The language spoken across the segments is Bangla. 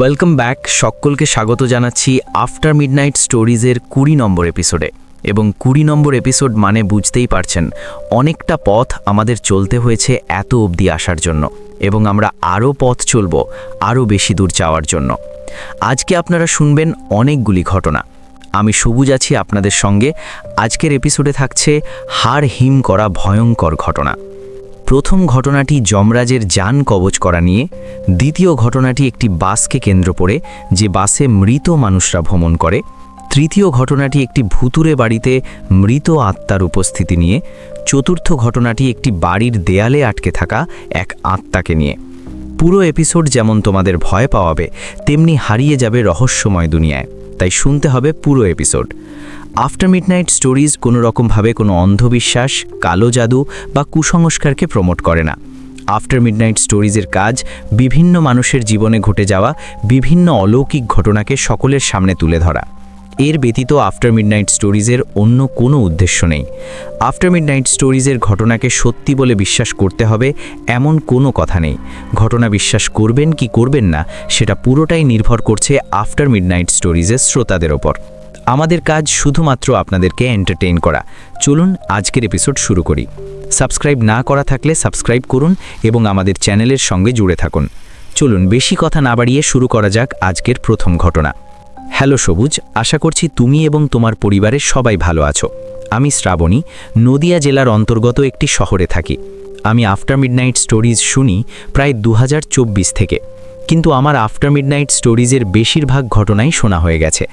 Welcome back. সকলকে স্বাগত জানাচ্ছি আফটার মিডনাইট স্টোরিজের 20 নম্বর এপিসোডে। এবং 20 নম্বর এপিসোড মানে বুঝতেই পারছেন অনেকটা পথ আমাদের চলতে হয়েছে এত অবধি আসার জন্য, এবং আমরা আরও পথ চলব আরও বেশি দূর যাওয়ার জন্য। আজকে আপনারা শুনবেন অনেকগুলি ঘটনা। আমি সবুজ আছি আপনাদের সঙ্গে। আজকের এপিসোডে থাকছে হাড় হিম করা ভয়ঙ্কর ঘটনা। প্রথম ঘটনাটি যমরাজের যান কবচ করা নিয়ে, দ্বিতীয় ঘটনাটি একটি বাসকে কেন্দ্র করে যে বাসে মৃত মানুষরা ভ্রমণ করে, তৃতীয় ঘটনাটি একটি ভুতুরে বাড়িতে মৃত আত্মার উপস্থিতি নিয়ে, চতুর্থ ঘটনাটি একটি বাড়ির দেয়ালে আটকে থাকা এক আত্মাকে নিয়ে। পুরো এপিসোড যেমন তোমাদের ভয় পাওয়াবে তেমনি হারিয়ে যাবে রহস্যময় দুনিয়ায়, তাই শুনতে হবে পুরো এপিসোড। আফটার মিডনাইট স্টোরিজ কোনো রকমভাবে কোনো অন্ধবিশ্বাস, কালো জাদু বা কুসংস্কারকে প্রমোট করে না। আফটার মিডনাইট স্টোরিজের কাজ বিভিন্ন মানুষের জীবনে ঘটে যাওয়া বিভিন্ন অলৌকিক ঘটনাকে সকলের সামনে তুলে ধরা। এর ব্যতীত আফটার মিডনাইট স্টোরিজের অন্য কোনো উদ্দেশ্য নেই। আফটার মিডনাইট স্টোরিজের ঘটনাকে সত্যি বলে বিশ্বাস করতে হবে এমন কোনো কথা নেই। ঘটনা বিশ্বাস করবেন কি করবেন না সেটা পুরোটাই নির্ভর করছে আফটার মিডনাইট স্টোরিজের শ্রোতাদের ওপর। আমাদের কাজ শুধুমাত্র আপনাদেরকে এন্টারটেইন করা। চলুন আজকের এপিসোড শুরু করি। সাবস্ক্রাইব না করা থাকলে সাবস্ক্রাইব করুন এবং আমাদের চ্যানেলের সঙ্গে জুড়ে থাকুন। চলুন বেশি কথা না বাড়িয়ে শুরু করা যাক আজকের প্রথম ঘটনা। হ্যালো সবুজ, আশা করছি তুমি এবং তোমার পরিবারের সবাই ভালো আছো। আমি শ্রাবণী, নদিয়া জেলার অন্তর্গত একটি শহরে থাকি। আমি আফটার মিডনাইট স্টোরিজ শুনি প্রায় 2024 থেকে, কিন্তু আমার আফটার মিডনাইট স্টোরিজের বেশিরভাগ ঘটনাই শোনা হয়ে গেছে।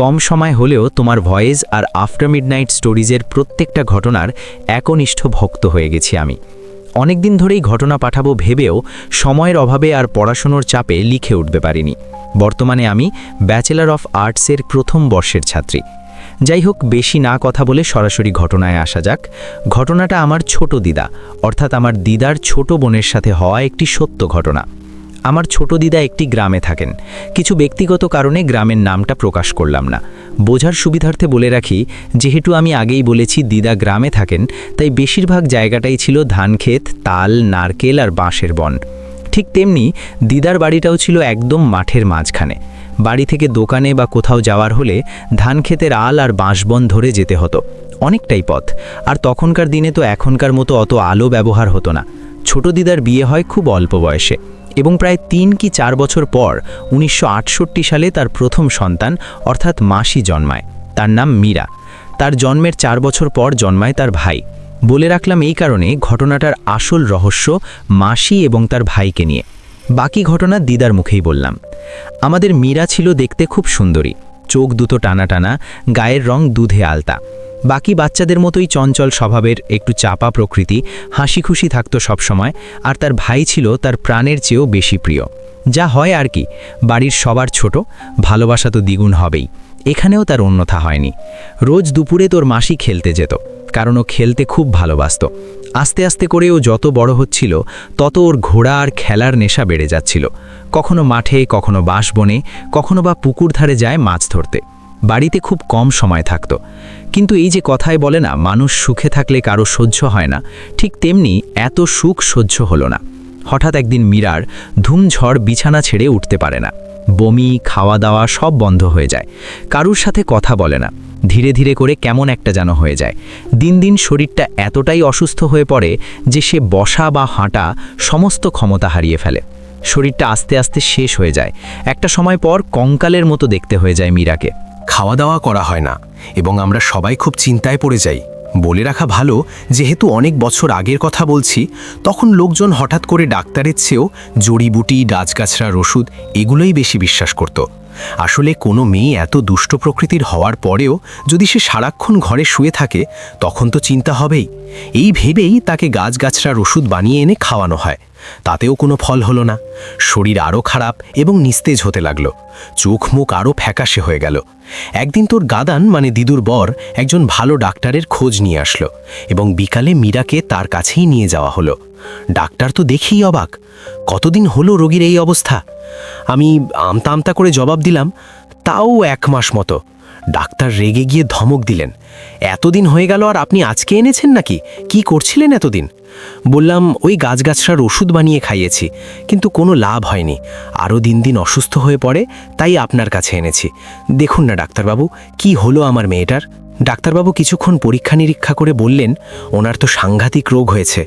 কম সময় হলেও তোমার ভয়েস আর আফটার মিডনাইট স্টোরিজের প্রত্যেকটা ঘটনার একনিষ্ঠ ভক্ত হয়ে গেছি আমি। অনেক দিন ধরেই ঘটনা পাঠাবো ভেবেও সময়ের অভাবে আর পড়াশোনার চাপে লিখে উঠতে পারিনি। বর্তমানে আমি ব্যাচেলর অফ আর্টসের প্রথম বর্ষের ছাত্রী। যাই হোক, বেশি না কথা বলে সরাসরি ঘটনায় আসা যাক। ঘটনাটা আমার ছোট দিদা, অর্থাৎ আমার দিদার ছোট বোনের সাথে হওয়া একটি সত্য ঘটনা। আমার ছোট দিদা একটি গ্রামে থাকেন। কিছু ব্যক্তিগত কারণে গ্রামের নামটা প্রকাশ করলাম না। বোঝার সুবিধার্থে বলে রাখি, যেহেতু আমি আগেই বলেছি দিদা গ্রামে থাকেন, তাই বেশিরভাগ জায়গাটাই ছিল ধানক্ষেত, তাল, নারকেল আর বাঁশের বন। ঠিক তেমনি দিদার বাড়িটাও ছিল একদম মাঠের মাঝখানে। বাড়ি থেকে দোকানে বা কোথাও যাওয়ার হলে ধানক্ষেতের আল আর বাঁশবন ধরে যেতে হতো, অনেকটাই পথ। আর তখনকার দিনে তো এখনকার মতো অত আলো ব্যবহার হতো না। ছোট দিদার বিয়ে হয় খুব অল্প বয়সে, এবং প্রায় 3 কি 4 বছর পর 1968 সালে তার প্রথম সন্তান অর্থাৎ মাসি জন্মায়। তার নাম মীরা। তার জন্মের 4 বছর পর জন্মায় তার ভাই। বলে রাখলাম এই কারণে ঘটনাটার আসল রহস্য মাসি এবং তার ভাইকে নিয়ে। বাকি ঘটনা দিদার মুখেই বললাম। আমাদের মীরা ছিল দেখতে খুব সুন্দরী, চোখ দুটো টানা টানা, গায়ের রং দুধে আলতা। বাকি বাচ্চাদের মতোই চঞ্চল স্বভাবের, একটু চাপা প্রকৃতি, হাসি খুশি থাকতো সবসময়। আর তার ভাই ছিল তার প্রাণের চেয়েও বেশি প্রিয়। যা হয় আর কি, বাড়ির সবার ছোট, ভালোবাসা তো দ্বিগুণ হবেই। এখানেও তার অন্যথা হয়নি। রোজ দুপুরে তোর মাসি খেলতে যেত, কারণ ও খেলতে খুব ভালোবাসত। আস্তে আস্তে করে ও যত বড় হচ্ছিল তত ওর ঘোড়া আর খেলার নেশা বেড়ে যাচ্ছিল। কখনো মাঠে, কখনো বাঁশবনে, কখনো বা পুকুর ধারে যায় মাছ ধরতে। বাড়িতে খুব কম সময় থাকত। কিন্তু এই যে কথায় বলে না, মানুষ সুখে থাকলে কারো সহ্য হয় না, ঠিক তেমনি এত সুখ সহ্য হলো না। হঠাৎ একদিন মীরার ধুমঝড়, বিছানা ছেড়ে উঠতে পারে না। বমি, খাওয়া দাওয়া সব বন্ধ হয়ে যায়। কারুর সাথে কথা বলে না। ধীরে ধীরে করে কেমন একটা যেন হয়ে যায়। দিন দিন শরীরটা এতটাই অসুস্থ হয়ে পড়ে যে সে বসা বা হাঁটা সমস্ত ক্ষমতা হারিয়ে ফেলে। শরীরটা আস্তে আস্তে শেষ হয়ে যায়। একটা সময় পর কঙ্কালের মতো দেখতে হয়ে যায় মীরাকে। খাওয়া দাওয়া করা হয় না এবং আমরা সবাই খুব চিন্তায় পড়ে যাই। বলে রাখা ভালো, যেহেতু অনেক বছর আগের কথা বলছি, তখন লোকজন হঠাৎ করে ডাক্তারের চেয়েও জড়িবুটি, গাছগাছড়ার ওষুধ এগুলোই বেশি বিশ্বাস করত। আসলে কোনো মেয়ে এত দুষ্ট প্রকৃতির হওয়ার পরেও যদি সে সারাক্ষণ ঘরে শুয়ে থাকে, তখন তো চিন্তা হবেই। এই ভেবেই তাকে গাছগাছড়ার ওষুধ বানিয়ে এনে খাওয়ানো হয়। তাতেও কোনো ফল হলো না। শরীর আরও খারাপ এবং নিস্তেজ হতে লাগলো। চোখ মুখ আরও ফ্যাকাশে হয়ে গেল। একদিন তোর গাদান মানে দিদুর বর একজন ভালো ডাক্তারের খোঁজ নিয়ে আসলো এবং বিকালে মীরাকে তার কাছেই নিয়ে যাওয়া হলো। ডাক্তার তো দেখেই অবাক, কতদিন হলো রোগীর এই অবস্থা? আমি আমতা আমতা করে জবাব দিলাম, তাও 1 মাস মতো। ডাক্তার রেগে গিয়ে ধমক দিলেন, এতদিন হয়ে গেল আর আপনি আজকে এনেছেন নাকি? কি করছিলেন এতদিন? বললাম ওই গাছগাছরার ওষুধ বানিয়ে খাইয়েছি, কিন্তু কোনো লাভ হয়নি। আরও দিন দিন অসুস্থ হয়ে পড়ে, তাই আপনার কাছে এনেছি। দেখুন না ডাক্তারবাবু, কি হলো আমার মেয়েটার। ডাক্তারবাবু কিছুক্ষণ পরীক্ষা নিরীক্ষা করে বললেন, ওনার তো সাংঘাতিক রোগ হয়েছে,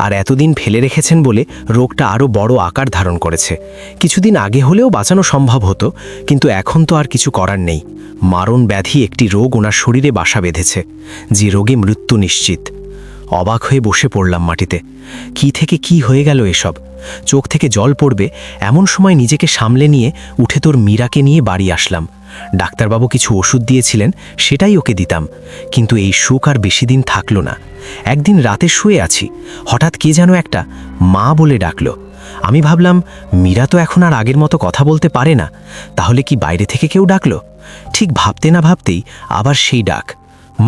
আর এতদিন ফেলে রেখেছেন বলে রোগটা আরও বড় আকার ধারণ করেছে। কিছুদিন আগে হলেও বাঁচানো সম্ভব হতো, কিন্তু এখন তো আর কিছু করার নেই। মারণ ব্যাধি একটি রোগ ওনার শরীরে বাসা বেঁধেছে, যে রোগে মৃত্যু নিশ্চিত। অবাক হয়ে বসে পড়লাম মাটিতে। কি থেকে কি হয়ে গেল এসব? চোখ থেকে জল পড়বে এমন সময় নিজেকে সামলে নিয়ে উঠে তোর মীরাকে নিয়ে বাড়ি আসলাম। ডাক্তারবাবু কিছু ওষুধ দিয়েছিলেন, সেটাই ওকে দিতাম। কিন্তু এই সুখ আর বেশি দিন থাকলো না। একদিন রাতে শুয়ে আছি, হঠাৎ কে যেন একটা মা বলে ডাকলো। আমি ভাবলাম মীরা তো এখন আর আগের মতো কথা বলতে পারে না, তাহলে কি বাইরে থেকে কেউ ডাকলো? ঠিক ভাবতে না ভাবতেই আবার সেই ডাক,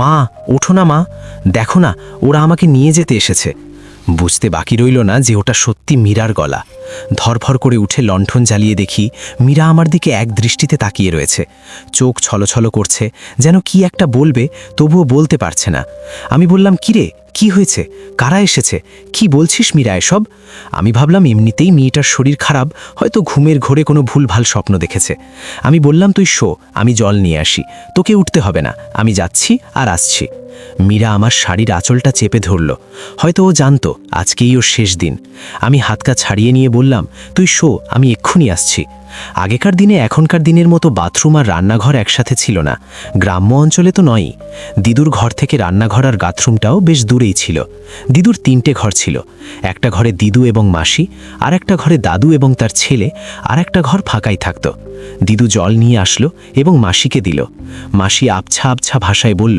মা ওঠো না মা, দেখো না ওরা আমাকে নিয়ে যেতে এসেছে। বুঝতে বাকি রইল না যে ওটা সত্যি মীরার গলা। ধরফর করে উঠে লণ্ঠন জ্বালিয়ে দেখি মীরা আমার দিকে এক দৃষ্টিতে তাকিয়ে রয়েছে। চোখ ছলছল করছে, যেন কি একটা বলবে, তবুও বলতে পারছে না। আমি বললাম, কিরে কি হয়েছে, কারা এসেছে, কি বলছিস মীরা এসব? আমি ভাবলাম এমনিতেই মেয়েটার শরীর খারাপ, হয়তো ঘুমের ঘোরে কোনো ভুলভাল স্বপ্ন দেখেছে। আমি বললাম, তুই শো, আমি জল নিয়ে আসি, তোকে উঠতে হবে না, আমি যাচ্ছি আর আসছি। মীরা আমার শাড়ির আঁচলটা চেপে ধরল, হয়তো ও জানতো আজকেই ওর শেষ দিন। আমি হাতকা ছাড়িয়ে নিয়ে বললাম, তুই শো, আমি এক্ষুনি আসছি। আগেকার দিনে এখনকার দিনের মতো বাথরুম আর রান্নাঘর একসাথে ছিল না, গ্রাম্য অঞ্চলে তো নয়ই। দিদুর ঘর থেকে রান্নাঘর আর বাথরুমটাও বেশ দূরেই ছিল। দিদুর 3টে ঘর ছিল, একটা ঘরে দিদু এবং মাসি, আর একটা ঘরে দাদু এবং তার ছেলে, আর একটা ঘর ফাঁকাই থাকতো। দিদু জল নিয়ে আসলো এবং মাসিকে দিল। মাসি আবছা আবছা ভাষায় বলল,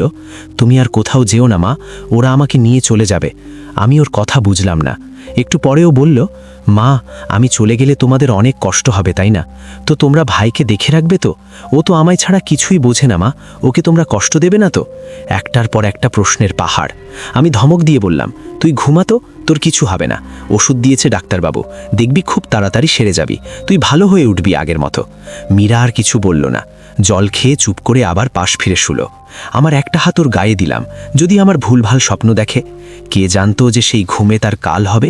তুমি আর কোথাও যেও না মা, ওরা আমাকে নিয়ে চলে যাবে। আমি ওর কথা বুঝলাম না। একটু পরেও বলল, মা আমি চলে গেলে তোমাদের অনেক কষ্ট হবে তাই না? তো তোমরা ভাইকে দেখে রাখবে তো? ও তো আমায় ছাড়া কিছুই বোঝে না মা, ওকে তোমরা কষ্ট দেবে না তো? একটার পর একটা প্রশ্নের পাহাড়। আমি ধমক দিয়ে বললাম, তুই ঘুমাতো, তোর কিছু হবে না, ওষুধ দিয়েছে ডাক্তারবাবু, দেখবি খুব তাড়াতাড়ি সেরে যাবি, তুই ভালো হয়ে উঠবি আগের মতো। মীরা আর কিছু বলল না, জল খেয়ে চুপ করে আবার পাশ ফিরে শুলো। আমার একটা হাত ওর গায়ে দিলাম, যদি আমার ভুলভাল স্বপ্ন দেখে। কে জানতো যে সেই ঘুমে তার কাল হবে।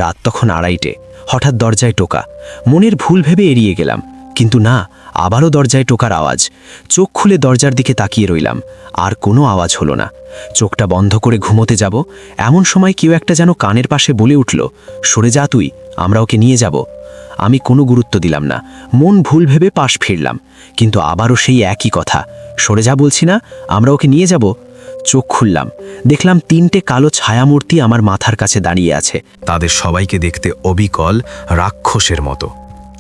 রাত তখন 2:30। হঠাৎ দরজায় টোকা। মনের ভুল ভেবে এড়িয়ে গেলাম, কিন্তু না, আবারও দরজায় টোকার আওয়াজ। চোখ খুলে দরজার দিকে তাকিয়ে রইলাম, আর কোনো আওয়াজ হলো না। চোখটা বন্ধ করে ঘুমোতে যাব, এমন সময় কেউ একটা যেন কানের পাশে বলে উঠল, সরে যা তুই, আমরা ওকে নিয়ে যাব। আমি কোনো গুরুত্ব দিলাম না, মন ভুল ভেবে পাশ ফিরলাম, কিন্তু আবারও সেই একই কথা, সরে যা বলছি না, আমরা ওকে নিয়ে যাব। চোখ খুললাম, দেখলাম 3টে কালো ছায়ামূর্তি আমার মাথার কাছে দাঁড়িয়ে আছে। তাদের সবাইকে দেখতে অবিকল রাক্ষসের মতো।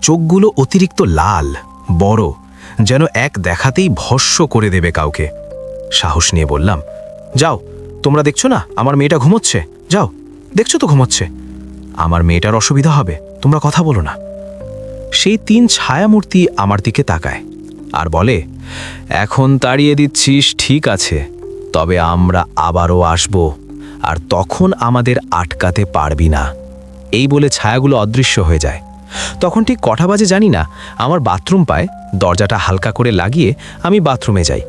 চোখগুলো অতিরিক্ত লাল, বড়, যেন এক দেখাতেই ভস্ম করে দেবে কাউকে। সাহস নিয়ে বললাম, যাও, তোমরা দেখছো না আমার মেয়েটা ঘুমোচ্ছে, যাও, দেখছো তো ঘুমোচ্ছে, আমার মেয়েটার অসুবিধা হবে, তোমরা কথা বলো না। সেই 3 ছায়ামূর্তি আমার দিকে তাকায় আর বলে, এখন তাড়িয়ে দিচ্ছিস ঠিক আছে, তবে আমরা আবারও আসব, আর তখন আমাদের আটকাতে পারবি না। এই বলে ছায়াগুলো অদৃশ্য হয়ে যায়। তখন ঠিক কটা বাজে জানি না, আমার বাথরুম পায়, দরজাটা হালকা করে লাগিয়ে আমি বাথরুমে যাই।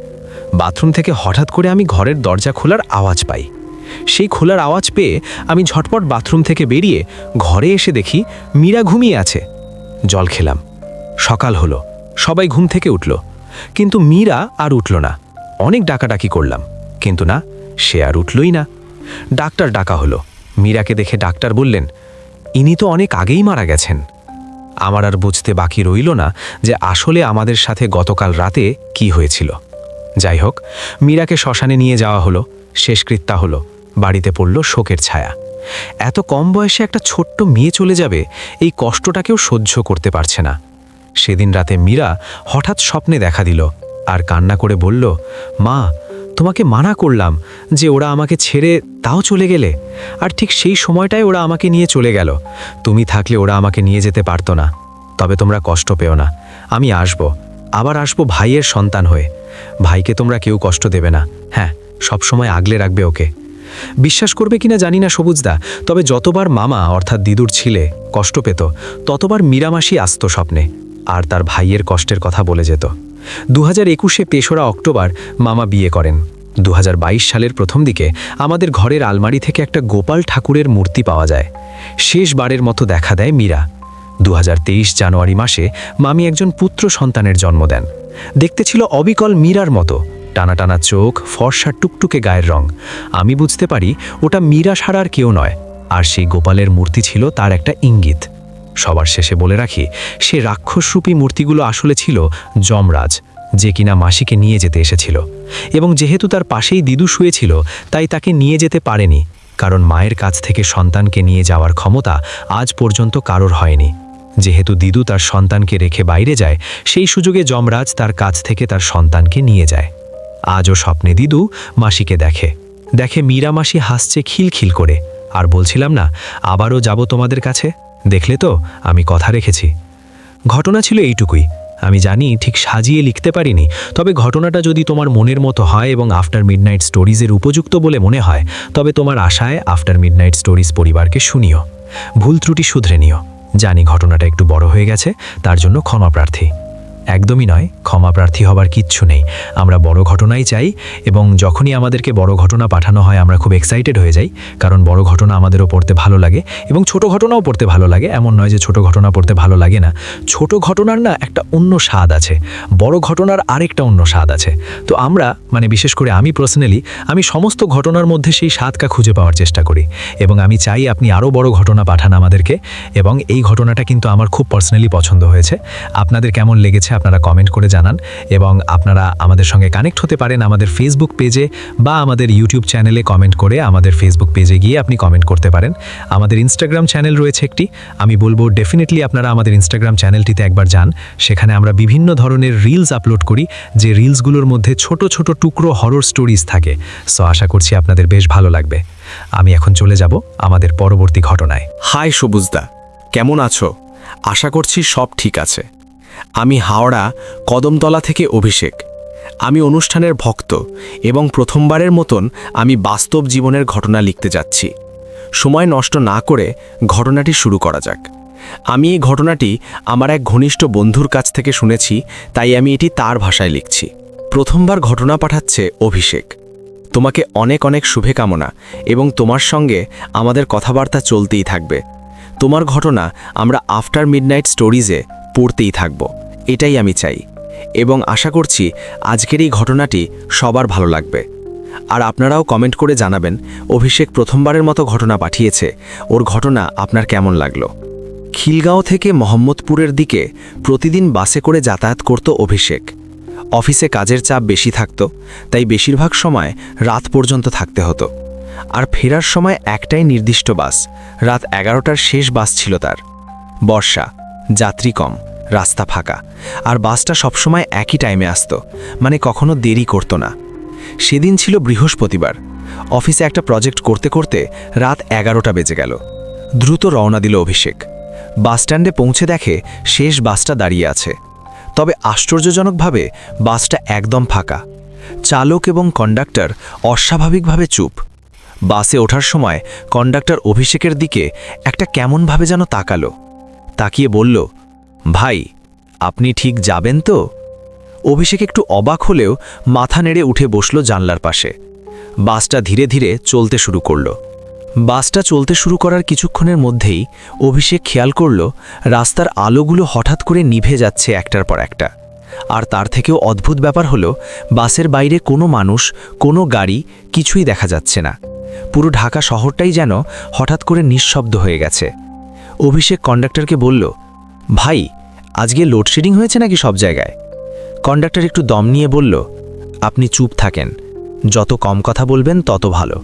বাথরুম থেকে হঠাৎ করে আমি ঘরের দরজা খোলার আওয়াজ পাই। সেই খোলার আওয়াজ পেয়ে আমি ঝটপট বাথরুম থেকে বেরিয়ে ঘরে এসে দেখি মীরা ঘুমিয়ে আছে। জল খেলাম, সকাল হলো, সবাই ঘুম থেকে উঠল, কিন্তু মীরা আর উঠল না। অনেক ডাকাডাকি করলাম, কিন্তু না, সে আর উঠলই না। ডাক্তার ডাকা হলো। মীরাকে দেখে ডাক্তার বললেন, ইনি তো অনেক আগেই মারা গেছেন। আমার আর বুঝতে বাকি রইল না যে আসলে আমাদের সাথে গতকাল রাতে কি হয়েছিল। যাই হোক, মীরাকে শ্মশানে নিয়ে যাওয়া হলো, শেষকৃত্যা হলো, বাড়িতে পড়ল শোকের ছায়া। এত কম বয়সে একটা ছোট্ট মেয়ে চলে যাবে, এই কষ্টটাকেও সহ্য করতে পারছে না। সেদিন রাতে মীরা হঠাৎ স্বপ্নে দেখা দিল আর কান্না করে বলল, মা তোমাকে মানা করলাম যে ওরা আমাকে ছেড়ে তাও চলে গেলে, আর ঠিক সেই সময়টায় ওরা আমাকে নিয়ে চলে গেল। তুমি থাকলে ওরা আমাকে নিয়ে যেতে পারতো না। তবে তোমরা কষ্ট পেও না, আমি আসব, আবার আসব ভাইয়ের সন্তান হয়ে। ভাইকে তোমরা কেউ কষ্ট দেবে না, হ্যাঁ, সবসময় আগলে রাখবে ওকে। বিশ্বাস করবে কিনা জানি না সবুজদা, তবে যতবার মামা অর্থাৎ দিদুর ছিলে কষ্ট পেত, ততবার মীরামাসি আসতো স্বপ্নে আর তার ভাইয়ের কষ্টের কথা বলে যেত। 2021 তেসরা অক্টোবর মামা বিয়ে করেন। 2022 সালের প্রথম দিকে আমাদের ঘরের আলমারি থেকে একটা গোপাল ঠাকুরের মূর্তি পাওয়া যায়। শেষবারের মতো দেখা দেয় মীরা। 2023 জানুয়ারি মাসে মামি একজন পুত্র সন্তানের জন্ম দেন। দেখতে ছিল অবিকল মীরার মতো, টানা টানা চোখ, ফর্সা টুকটুকে গায়ের রং। আমি বুঝতে পারি ওটা মীরা ছাড়া আর কেউ নয়, আর সেই গোপালের মূর্তি ছিল তার একটা ইঙ্গিত। সবার শেষে বলে রাখি, সে রাক্ষসরূপী মূর্তিগুলো আসলে ছিল যমরাজ, যে কিনা মাসিকে নিয়ে যেতে এসেছিল। এবং যেহেতু তার পাশেই দিদু শুয়েছিল, তাই তাকে নিয়ে যেতে পারেনি, কারণ মায়ের কাছ থেকে সন্তানকে নিয়ে যাওয়ার ক্ষমতা আজ পর্যন্ত কারোর হয়নি। যেহেতু দিদু তার সন্তানকে রেখে বাইরে যায়, সেই সুযোগে যমরাজ তার কাছ থেকে তার সন্তানকে নিয়ে যায়। আজও স্বপ্নে দিদু মাসিকে দেখে মীরা মাসি হাসছে খিলখিল করে, আর বলছিলাম না, আবারও যাব তোমাদের কাছে, দেখলে তো আমি কথা রেখেছি। ঘটনা ছিল এইটুকুই। আমি জানি ঠিক সাজিয়ে লিখতে পারিনি, তবে ঘটনাটা যদি তোমার মনের মতো হয় এবং আফটার মিডনাইট স্টোরিজের উপযুক্ত বলে মনে হয়, তবে তোমার আশায় আফটার মিডনাইট স্টোরিজ পরিবারকে শুনিও। ভুল ত্রুটি শুধরে নিও। জানি ঘটনাটা একটু বড় হয়ে গেছে, তার জন্য ক্ষমা প্রার্থী। একদমই নয়, ক্ষমা প্রার্থী হবার কিচ্ছু নেই। আমরা বড় ঘটনাই চাই, এবং যখনই আমাদেরকে বড় ঘটনা পাঠানো হয় আমরা খুব এক্সাইটেড হয়ে যাই, কারণ বড় ঘটনা আমাদেরও পড়তে ভালো লাগে এবং ছোট ঘটনাও পড়তে ভালো লাগে। এমন নয় যে ছোট ঘটনা পড়তে ভালো লাগে না। ছোট ঘটনার না একটা অন্য স্বাদ আছে, বড় ঘটনার আরেকটা অন্য স্বাদ আছে। তো আমরা, বিশেষ করে আমি পার্সোনালি, আমি সমস্ত ঘটনার মধ্যে সেই স্বাদটা খুঁজে পাওয়ার চেষ্টা করি, এবং আমি চাই আপনি আরও বড় ঘটনা পাঠান আমাদেরকে। এবং এই ঘটনাটা কিন্তু আমার খুব পার্সোনালি পছন্দ হয়েছে। আপনাদের কেমন লেগেছে আপনারা কমেন্ট করে জানান, এবং আপনারা আমাদের সঙ্গে কানেক্ট হতে পারেন আমাদের ফেসবুক পেজে বা আমাদের ইউটিউব চ্যানেলে কমেন্ট করে। আমাদের ফেসবুক পেজে গিয়ে আপনি কমেন্ট করতে পারেন। আমাদের ইনস্টাগ্রাম চ্যানেল রয়েছে একটি, আমি বলবো ডেফিনেটলি আপনারা আমাদের ইনস্টাগ্রাম চ্যানেলটিতে একবার যান। সেখানে আমরা বিভিন্ন ধরনের রিলস আপলোড করি, যে রিলসগুলোর মধ্যে ছোট ছোট টুকরো হরর স্টোরিজ থাকে। সো আশা করছি আপনাদের বেশ ভালো লাগবে। আমি এখন চলে যাব আমাদের পরবর্তী ঘটনায়। হাই সবুজদা, কেমন আছো? আশা করছি সব ঠিক আছে। আমি হাওড়া কদমতলা থেকে অভিষেক। আমি অনুষ্ঠানের ভক্ত, এবং প্রথমবারের মতন আমি বাস্তব জীবনের ঘটনা লিখতে যাচ্ছি। সময় নষ্ট না করে ঘটনাটি শুরু করা যাক। আমি এই ঘটনাটি আমার এক ঘনিষ্ঠ বন্ধুর কাছ থেকে শুনেছি, তাই আমি এটি তার ভাষায় লিখছি। প্রথমবার ঘটনা পাঠাচ্ছে অভিষেক। তোমাকে অনেক অনেক শুভকামনা, এবং তোমার সঙ্গে আমাদের কথাবার্তা চলতেই থাকবে। তোমার ঘটনা আমরা আফটার মিডনাইট স্টোরিজে পড়তেই থাকব, এটাই আমি চাই, এবং আশা করছি আজকের এই ঘটনাটি সবার ভালো লাগবে। আর আপনারাও কমেন্ট করে জানাবেন অভিষেক প্রথমবারের মতো ঘটনা পাঠিয়েছে, ওর ঘটনা আপনার কেমন লাগলো। খিলগাঁও থেকে মোহাম্মদপুরের দিকে প্রতিদিন বাসে করে যাতায়াত করত অভিষেক। অফিসে কাজের চাপ বেশি থাকত, তাই বেশিরভাগ সময় রাত পর্যন্ত থাকতে হতো। আর ফেরার সময় একটাই নির্দিষ্ট বাস, রাত 11টার শেষ বাস ছিল তার। বর্ষা, যাত্রী কম, রাস্তা ফাঁকা, আর বাসটা সবসময় একই টাইমে আসতো, কখনো দেরি করতো না। সেদিন ছিল বৃহস্পতিবার। অফিসে একটা প্রজেক্ট করতে করতে রাত 11টা বেজে গেল। দ্রুত রওনা দিল অভিষেক। বাসস্ট্যান্ডে পৌঁছে দেখে শেষ বাসটা দাঁড়িয়ে আছে, তবে আশ্চর্যজনকভাবে বাসটা একদম ফাঁকা। চালক এবং কন্ডাক্টর অস্বাভাবিকভাবে চুপ। বাসে ওঠার সময় কন্ডাক্টর অভিষেকের দিকে একটা কেমনভাবে যেন তাকালো। তাকিয়ে বলল, ভাই, আপনি ঠিক যাবেন তো? অভিষেক একটু অবাক হলেও মাথা নেড়ে উঠে বসল জানলার পাশে। বাসটা ধীরে ধীরে চলতে শুরু করল। বাসটা চলতে শুরু করার কিছুক্ষণের মধ্যেই অভিষেক খেয়াল করল রাস্তার আলোগুলো হঠাৎ করে নিভে যাচ্ছে একটার পর একটা। আর তার থেকেও অদ্ভুত ব্যাপার হলো, বাসের বাইরে কোনো মানুষ, কোনো গাড়ি কিছুই দেখা যাচ্ছে না। পুরো ঢাকা শহরটাই যেন হঠাৎ করে নিঃশব্দ হয়ে গেছে। অভিষেক কন্ডাক্টরকে বলল, ভাই, আজকে লোডশেডিং হয়েছে নাকি সব জায়গায়? কন্ডাক্টর একটু দম নিয়ে বলল, আপনি চুপ থাকেন, যত কম কথা বলবেন তত ভালো।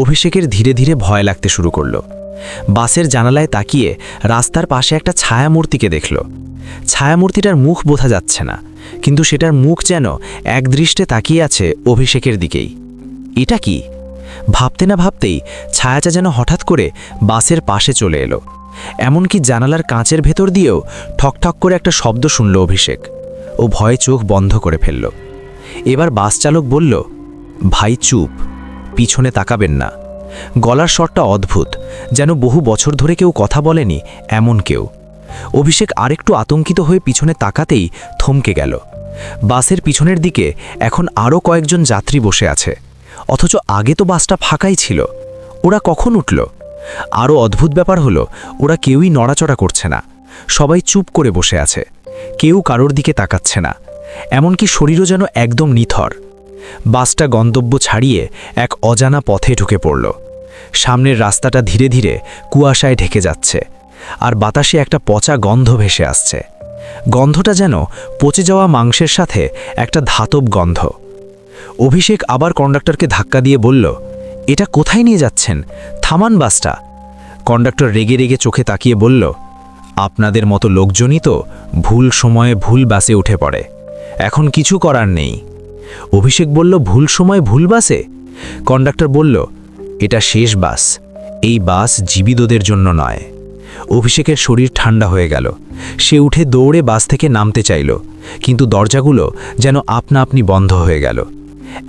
অভিষেকের ধীরে ধীরে ভয় লাগতে শুরু করল। বাসের জানালায় তাকিয়ে রাস্তার পাশে একটা ছায়ামূর্তিকে দেখল। ছায়ামূর্তিটার মুখ বোঝা যাচ্ছে না, কিন্তু সেটার মুখ যেন একদৃষ্টে তাকিয়ে আছে অভিষেকের দিকেই। এটা কি? ভাবতে না ভাবতেই ছায়াটা যেন হঠাৎ করে বাসের পাশে চলে এলো। এমনকি জানালার কাঁচের ভেতর দিয়েও ঠকঠক করে একটা শব্দ শুনল অভিষেক। ও ভয়ে চোখ বন্ধ করে ফেলল। এবার বাস চালক বলল, ভাই চুপ, পিছনে তাকাবেন না। গলার স্বরটা অদ্ভুত, যেন বহু বছর ধরে কেউ কথা বলেনি এমন কেউ। অভিষেক আরেকটু আতঙ্কিত হয়ে পিছনে তাকাতেই থমকে গেল। বাসের পিছনের দিকে এখন আরও কয়েকজন যাত্রী বসে আছে, অথচ আগে তো বাসটা ফাঁকাই ছিল। ওরা কখন উঠল? আরও অদ্ভুত ব্যাপার হলো, ওরা কেউই নড়াচড়া করছে না, সবাই চুপ করে বসে আছে, কেউ কারোর দিকে তাকাচ্ছে না, এমনকি শরীরও যেন একদম নিথর। বাসটা গন্তব্য ছাড়িয়ে এক অজানা পথে ঢুকে পড়ল। সামনের রাস্তাটা ধীরে ধীরে কুয়াশায় ঢেকে যাচ্ছে, আর বাতাসে একটা পচা গন্ধ ভেসে আসছে। গন্ধটা যেন পচে যাওয়া মাংসের সাথে একটা ধাতব গন্ধ। অভিষেক আবার কন্ডাক্টরকে ধাক্কা দিয়ে বলল, এটা কোথায় নিয়ে যাচ্ছেন? থামান বাসটা। কন্ডাক্টর রেগে রেগে চোখে তাকিয়ে বলল, আপনাদের মতো লোকজনই তো ভুল সময়ে ভুল বাসে উঠে পড়ে, এখন কিছু করার নেই। অভিষেক বলল, ভুল সময় ভুল বাসে? কন্ডাক্টর বলল, এটা শেষ বাস, এই বাস জীবিতদের জন্য নয়। অভিষেকের শরীর ঠান্ডা হয়ে গেল। সে উঠে দৌড়ে বাস থেকে নামতে চাইল, কিন্তু দরজাগুলো যেন আপনা আপনি বন্ধ হয়ে গেল।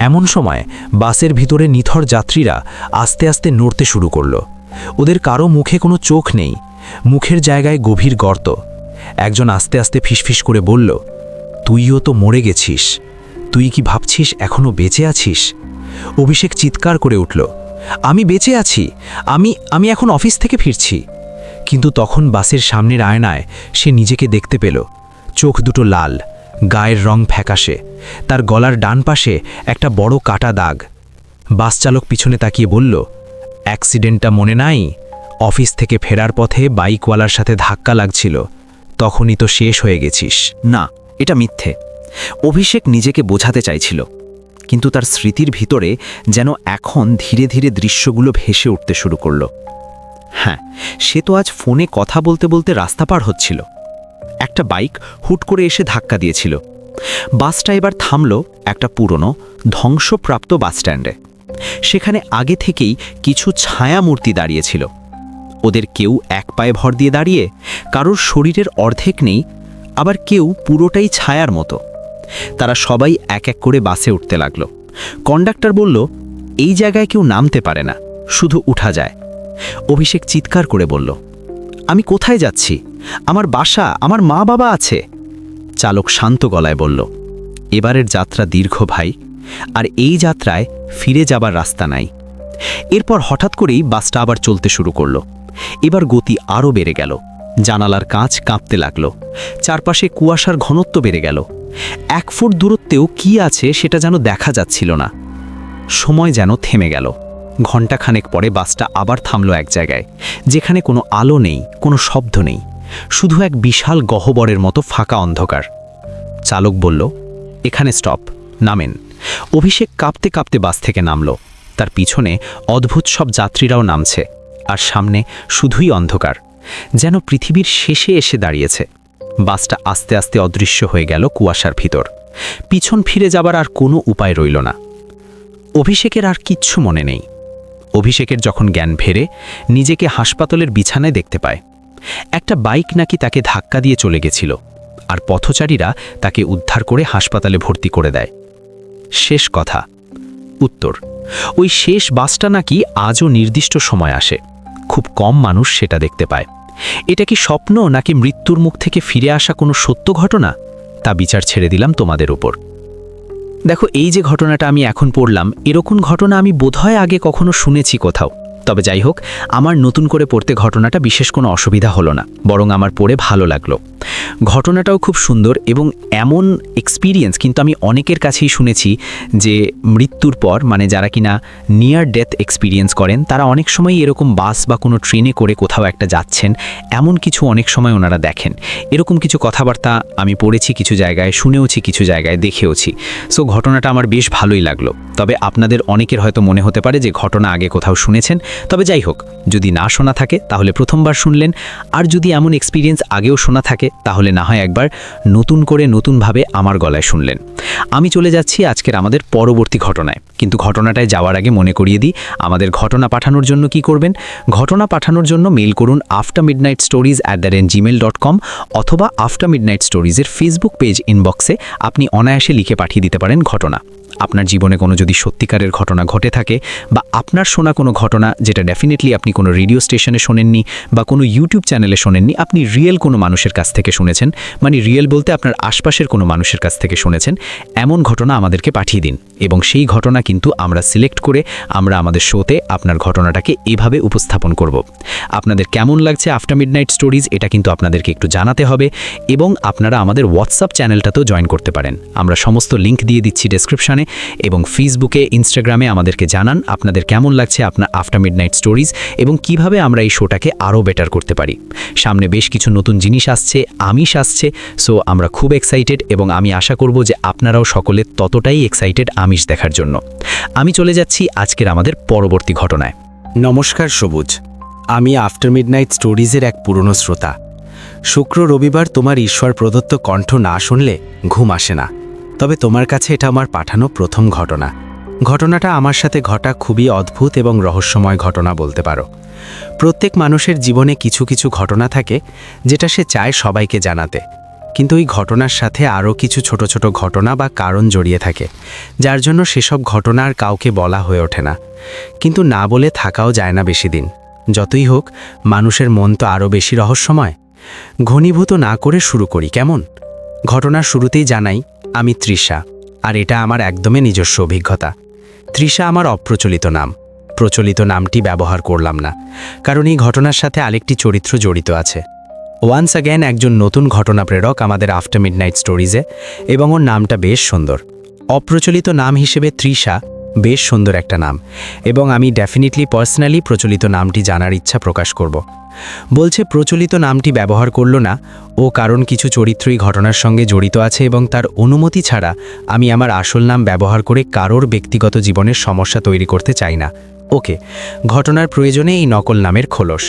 এমন সময় বাসের ভিতরে নিথর যাত্রীরা আস্তে আস্তে নড়তে শুরু করল। ওদের কারো মুখে কোনো চোখ নেই, মুখের জায়গায় গভীর গর্ত। একজন আস্তে আস্তে ফিসফিস করে বলল, তুইও তো মরে গেছিস, তুই কি ভাবছিস এখনো বেঁচে আছিস? অভিষেক চিৎকার করে উঠল, আমি বেঁচে আছি, আমি এখন অফিস থেকে ফিরছি। কিন্তু তখন বাসের সামনের আয়নায় সে নিজেকে দেখতে পেল। চোখ দুটো লাল, গায়ের রং ফ্যাকাশে, তার গলার ডান পাশে একটা বড় কাটা দাগ। বাস চালক পিছনে তাকিয়ে বলল, অ্যাক্সিডেন্টটা মনে নাই? অফিস থেকে ফেরার পথে বাইকওয়ালার সাথে ধাক্কা লাগছিল, তখনই তো শেষ হয়ে গেছিস। না, এটা মিথ্যে। অভিষেক নিজেকে বোঝাতে চাইছিল, কিন্তু তার স্মৃতির ভিতরে যেন এখন ধীরে ধীরে দৃশ্যগুলো ভেসে উঠতে শুরু করল। হ্যাঁ, সে তো আজ ফোনে কথা বলতে বলতে রাস্তা পার হচ্ছিল। একটা বাইক হুট করে এসে ধাক্কা দিয়েছিল। বাসটা এবার থামল একটা পুরনো ধ্বংসপ্রাপ্ত বাসস্ট্যান্ডে। সেখানে আগে থেকেই কিছু ছায়ামূর্তি দাঁড়িয়েছিল। ওদের কেউ এক পায়ে ভর দিয়ে দাঁড়িয়ে, কারোর শরীরের অর্ধেক নেই, আবার কেউ পুরোটাই ছায়ার মতো। তারা সবাই এক এক করে বাসে উঠতে লাগল। কন্ডাক্টর বলল, এই জায়গায় কেউ নামতে পারে না, শুধু উঠা যায়। অভিষেক চিৎকার করে বলল, আমি কোথায় যাচ্ছি? আমার বাসা, আমার মা বাবা আছে। চালক শান্ত গলায় বলল, এবারের যাত্রা দীর্ঘ ভাই, আর এই যাত্রায় ফিরে যাবার রাস্তা নাই। এরপর হঠাৎ করেই বাসটা আবার চলতে শুরু করল। এবার গতি আরও বেড়ে গেল। জানালার কাঁচ কাঁপতে লাগল। চারপাশে কুয়াশার ঘনত্ব বেড়ে গেল। 1 ফুট দূরত্বেও কি আছে সেটা যেন দেখা যাচ্ছিল না। সময় যেন থেমে গেল। ঘণ্টাখানেক পরে বাসটা আবার থামল এক জায়গায়, যেখানে কোনো আলো নেই, কোনো শব্দ নেই, শুধু এক বিশাল গহ্বরের মতো ফাঁকা অন্ধকার। চালক বলল, এখানে স্টপ, নামেন। অভিষেক কাঁপতে কাঁপতে বাস থেকে নামল। তার পিছনে অদ্ভুত সব যাত্রীরাও নামছে, আর সামনে শুধুই অন্ধকার, যেন পৃথিবীর শেষে এসে দাঁড়িয়েছে। বাসটা আস্তে আস্তে অদৃশ্য হয়ে গেল কুয়াশার ভিতর। পিছন ফিরে যাবার আর কোনো উপায় রইল না। অভিষেকের আর কিচ্ছু মনে নেই। অভিষেকের যখন জ্ঞান ফেরে, নিজেকে হাসপাতালের বিছানায় দেখতে পায়। একটা বাইক নাকি তাকে ধাক্কা দিয়ে চলে গেছিল, আর পথচারীরা তাকে উদ্ধার করে হাসপাতালে ভর্তি করে দেয়। শেষ কথা। উত্তর, ওই শেষ বাসটা নাকি আজও নির্দিষ্ট সময় আসে। খুব কম মানুষ সেটা দেখতে পায়। এটা কি স্বপ্ন নাকি মৃত্যুর মুখ থেকে ফিরে আসা কোনো সত্য ঘটনা, তা বিচার ছেড়ে দিলাম তোমাদের উপর। দেখো, এই যে ঘটনাটা আমি এখন পড়লাম, এরকম ঘটনা আমি বোধহয় আগে কখনো শুনেছি কোথাও। তবে যাই হোক, আমার নতুন করে পড়তে ঘটনাটা বিশেষ কোনো অসুবিধা হলো না, বরং আমার পড়ে ভালো লাগলো। ঘটনাটাও খুব সুন্দর, এবং এমন এক্সপিরিয়েন্স কিন্তু আমি অনেকের কাছেই শুনেছি যে মৃত্যুর পর, মানে যারা কিনা নিয়ার ডেথ এক্সপিরিয়েন্স করেন, তারা অনেক সময় এরকম বাস বা কোনো ট্রেনে করে কোথাও একটা যাচ্ছেন, এমন কিছু অনেক সময় ওনারা দেখেন। এরকম কিছু কথাবার্তা আমি পড়েছি কিছু জায়গায়, শুনেওছি কিছু জায়গায়, দেখেওছি। সো ঘটনাটা আমার বেশ ভালোই লাগলো। তবে আপনাদের অনেকের হয়তো মনে হতে পারে যে ঘটনা আগে কোথাও শুনেছেন। তবে যাই হোক, যদি না শোনা থাকে তাহলে প্রথমবার শুনলেন, আর যদি এমন এক্সপিরিয়েন্স আগেও শোনা থাকে তাহলে না হয় একবার নতুন করে নতুনভাবে আমার গলায় শুনলেন। আমি চলে যাচ্ছি আজকের আমাদের পরবর্তী ঘটনায়, কিন্তু ঘটনাটায় যাওয়ার আগে মনে করিয়ে দিই, আমাদের ঘটনা পাঠানোর জন্য কি করবেন। ঘটনা পাঠানোর জন্য মেইল করুন aftermidnightstories@gmail.com, অথবা আফটার মিডনাইট স্টোরিজের ফেসবুক পেজ ইনবক্সে আপনি অনায়াসে লিখে পাঠিয়ে দিতে পারেন ঘটনা। আপনার জীবনে কোনো যদি সত্যিকারের ঘটনা ঘটে থাকে বা আপনার শোনা কোনো ঘটনা যেটা ডেফিনেটলি আপনি কোনো রেডিও স্টেশনে শোনেননি বা কোনো ইউটিউব চ্যানেলে শোনেননি, আপনি রিয়েল কোনো মানুষের কাছ থেকে শুনেছেন, মানে রিয়েল বলতে আপনার আশপাশের কোনো মানুষের কাছ থেকে শুনেছেন, এমন ঘটনা আমাদেরকে পাঠিয়ে দিন এবং সেই ঘটনা কিন্তু আমরা সিলেক্ট করে আমরা আমাদের শোতে আপনার ঘটনাটাকে এভাবে উপস্থাপন করব। আপনাদের কেমন লাগছে আফটার মিডনাইট স্টোরিজ এটা কিন্তু আপনাদেরকে একটু জানাতে হবে এবং আপনারা আমাদের হোয়াটসঅ্যাপ চ্যানেলটাতেও জয়েন করতে পারেন। আমরা সমস্ত লিঙ্ক দিয়ে দিচ্ছি ডেসক্রিপশনে এবং ফেসবুকে, ইনস্টাগ্রামে আমাদেরকে জানান আপনাদের কেমন লাগছে আপনার আফটার মিডনাইট স্টোরিজ এবং কিভাবে আমরা এই শোটাকে আরও বেটার করতে পারি। সামনে বেশ কিছু নতুন জিনিস আসছে, আমিষ আসছে, সো আমরা খুব এক্সাইটেড এবং আমি আশা করব যে আপনারাও সকলে ততটাই এক্সাইটেড আমিষ দেখার জন্য। আমি চলে যাচ্ছি আজকের আমাদের পরবর্তী ঘটনায়। নমস্কার সবুজ, আমি আফটার মিডনাইট স্টোরিজের এক পুরনো শ্রোতা। শুক্র রবিবার তোমার ঈশ্বর প্রদত্ত কণ্ঠ না শুনলে ঘুম আসে না, তবে তোমার কাছে এটা আমার পাঠানো প্রথম ঘটনা। ঘটনাটা আমার সাথে ঘটা খুবই অদ্ভুত এবং রহস্যময় ঘটনা বলতে পারো। প্রত্যেক মানুষের জীবনে কিছু কিছু ঘটনা থাকে যেটা সে চায় সবাইকে জানাতে, কিন্তু ওই ঘটনার সাথে আরও কিছু ছোট ছোট ঘটনা বা কারণ জড়িয়ে থাকে, যার জন্য সেসব ঘটনা আর কাউকে বলা হয়ে ওঠে না। কিন্তু না বলে থাকাও যায় না বেশি দিন। যতই হোক, মানুষের মন তো আরও বেশি রহস্যময়। ঘনীভূত না করে শুরু করি কেমন? ঘটনার শুরুতেই জানাই আমি তৃষা, আর এটা আমার একদমই নিজস্ব অভিজ্ঞতা। তৃষা আমার অপ্রচলিত নাম। প্রচলিত নামটি ব্যবহার করলাম না, কারণ এই ঘটনার সাথে আরেকটি চরিত্র জড়িত আছে। ওয়ান্স অ্যাগেন একজন নতুন ঘটনা প্রেরক আমাদের আফটার মিডনাইট স্টোরিজে, এবং ওর নামটা বেশ সুন্দর। অপ্রচলিত নাম হিসেবে তৃষা বেশ সুন্দর একটা নাম, এবং আমি ডেফিনেটলি পার্সোনালি প্রচলিত নামটি জানার ইচ্ছা প্রকাশ করব। বলছে প্রচলিত নামটি ব্যবহার করল না ও কারণ কিছু চরিত্রই ঘটনার সঙ্গে জড়িত আছে এবং তার অনুমতি ছাড়া আমি আমার আসল নাম ব্যবহার করে কারোর ব্যক্তিগত জীবনের সমস্যা তৈরি করতে চাই না। ওকে, ঘটনার প্রয়োজনে এই নকল নামের খোলস।